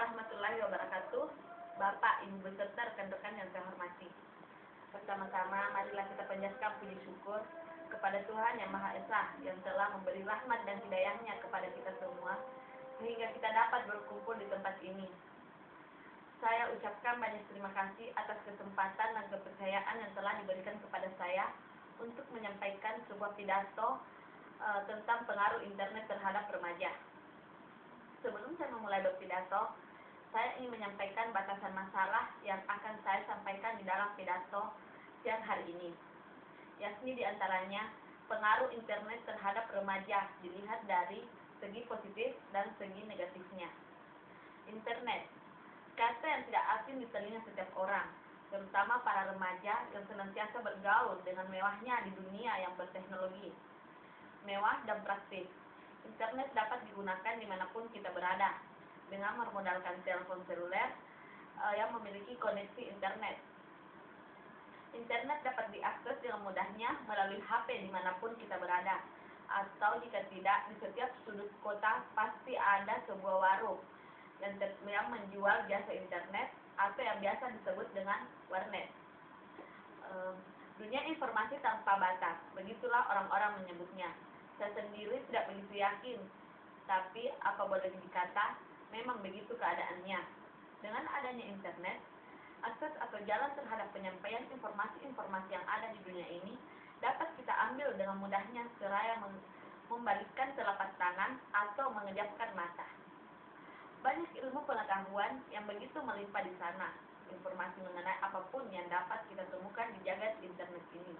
warahmatullahi wabarakatuh. Bapak, Ibu beserta rekan-rekan yang saya hormati. Pertama-tama, marilah kita panjatkan puji syukur kepada Tuhan Yang Maha Esa yang telah memberi rahmat dan hidayahnya kepada kita semua, sehingga kita dapat berkumpul di tempat ini. Saya ucapkan banyak terima kasih atas kesempatan dan kepercayaan yang telah diberikan kepada saya untuk menyampaikan sebuah pidato tentang pengaruh internet terhadap remaja. Sebelum saya memulai berpidato, saya ingin menyampaikan batasan masalah yang akan saya sampaikan di dalam pidato siang hari ini, yakni diantaranya pengaruh internet terhadap remaja dilihat dari segi positif dan segi negatifnya. Internet, kata yang tidak asing di telinga setiap orang, terutama para remaja yang senantiasa bergaul dengan mewahnya di dunia yang berteknologi. Mewah dan praktis, internet dapat digunakan dimanapun kita berada, dengan memodalkan telepon seluler yang memiliki koneksi internet. Internet dapat diakses dengan mudahnya melalui HP dimanapun kita berada, atau jika tidak, di setiap sudut kota pasti ada sebuah warung yang menjual jasa internet atau yang biasa disebut dengan warnet. Dunia informasi tanpa batas, begitulah orang-orang menyebutnya. Saya sendiri tidak begitu yakin, tapi apa boleh dikata, memang begitu keadaannya. Dengan adanya internet, akses atau jalan terhadap penyampaian informasi-informasi yang ada di dunia ini dapat kita ambil dengan mudahnya seraya membalikkan telapak tangan atau mengejapkan mata. Banyak ilmu pengetahuan yang begitu melimpah di sana, informasi mengenai apapun yang dapat kita temukan di jagat internet ini.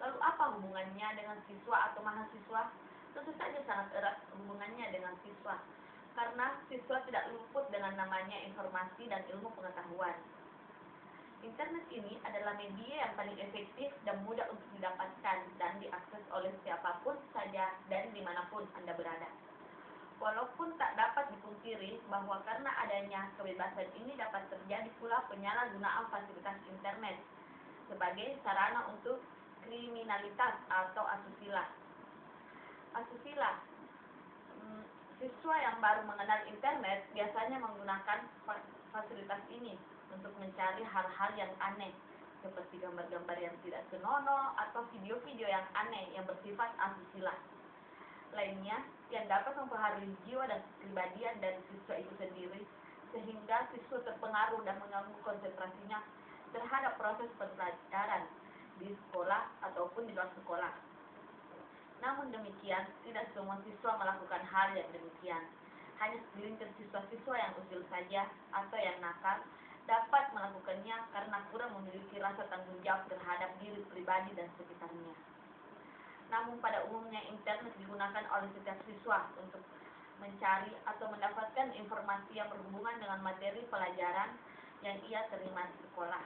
Lalu apa hubungannya dengan siswa atau mahasiswa? Tentu saja sangat erat hubungannya dengan siswa, karena siswa tidak luput dengan namanya informasi dan ilmu pengetahuan. Internet ini adalah media yang paling efektif dan mudah untuk didapatkan dan diakses oleh siapapun saja dan dimanapun Anda berada. Walaupun tak dapat dipungkiri bahwa karena adanya kebebasan ini dapat terjadi pula penyalahgunaan fasilitas internet sebagai sarana untuk kriminalitas atau asusila. Asusila, siswa yang baru mengenal internet biasanya menggunakan fasilitas ini untuk mencari hal-hal yang aneh, seperti gambar-gambar yang tidak senonoh atau video-video yang aneh yang bersifat asusila lainnya yang dapat mempengaruhi jiwa dan kepribadian dari siswa itu sendiri, sehingga siswa terpengaruh dan mengganggu konsentrasinya terhadap proses pembelajaran di sekolah ataupun di luar sekolah. Namun demikian, tidak semua siswa melakukan hal yang demikian. Hanya segelintir siswa-siswa yang usil saja atau yang nakal dapat melakukannya karena kurang memiliki rasa tanggung jawab terhadap diri pribadi dan sekitarnya. Namun pada umumnya internet digunakan oleh setiap siswa untuk mencari atau mendapatkan informasi yang berhubungan dengan materi pelajaran yang ia terima di sekolah.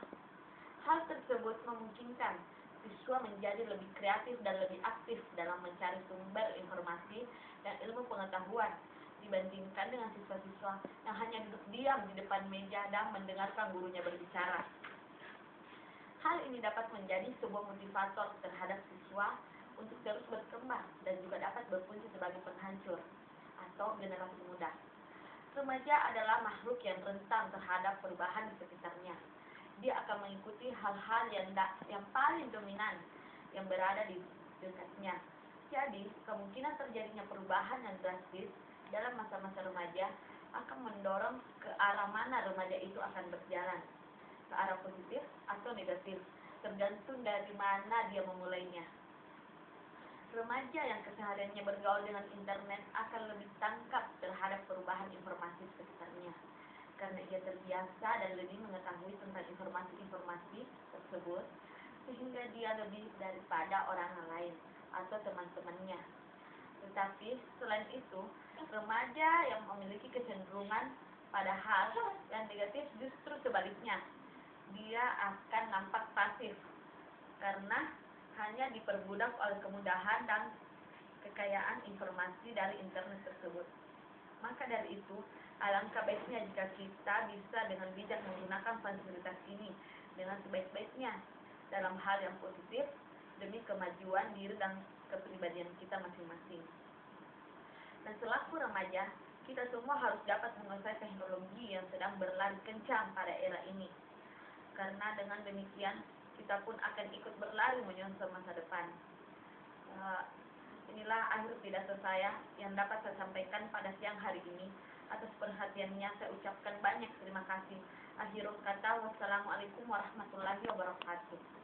Hal tersebut memungkinkan siswa menjadi lebih kreatif dan lebih aktif dalam mencari sumber informasi dan ilmu pengetahuan dibandingkan dengan siswa-siswa yang hanya duduk diam di depan meja dan mendengarkan gurunya berbicara. Hal ini dapat menjadi sebuah motivator terhadap siswa untuk terus berkembang dan juga dapat berfungsi sebagai penghancur atau generasi muda. Remaja adalah makhluk yang rentan terhadap perubahan di sekitarnya. Dia akan mengikuti hal-hal yang paling dominan yang berada di dekatnya. Jadi, kemungkinan terjadinya perubahan yang drastis dalam masa-masa remaja akan mendorong ke arah mana remaja itu akan berjalan, ke arah positif atau negatif, tergantung dari mana dia memulainya. Remaja yang kesehariannya bergaul dengan internet akan lebih tangkap terhadap perubahan informasi sekitarnya, karena ia terbiasa dan lebih mengetahui tentang informasi-informasi tersebut, sehingga dia lebih daripada orang lain atau teman-temannya. Tetapi selain itu, remaja yang memiliki kecenderungan pada hal yang negatif justru sebaliknya, dia akan nampak pasif karena hanya diperbudak oleh kemudahan dan kekayaan informasi dari internet tersebut. Maka dari itu, alangkah baiknya jika kita bisa dengan bijak menggunakan fasilitas ini dengan sebaik-baiknya dalam hal yang positif demi kemajuan diri dan kepribadian kita masing-masing. Dan selaku remaja, Kita semua harus dapat menguasai teknologi yang sedang berlari kencang pada era ini. Karena dengan demikian, kita pun akan ikut berlari menyongsong masa depan. Inilah akhir pidato saya yang dapat saya sampaikan pada siang hari ini. Atas perhatiannya saya ucapkan banyak terima kasih. Akhirul kata, wassalamualaikum warahmatullahi wabarakatuh.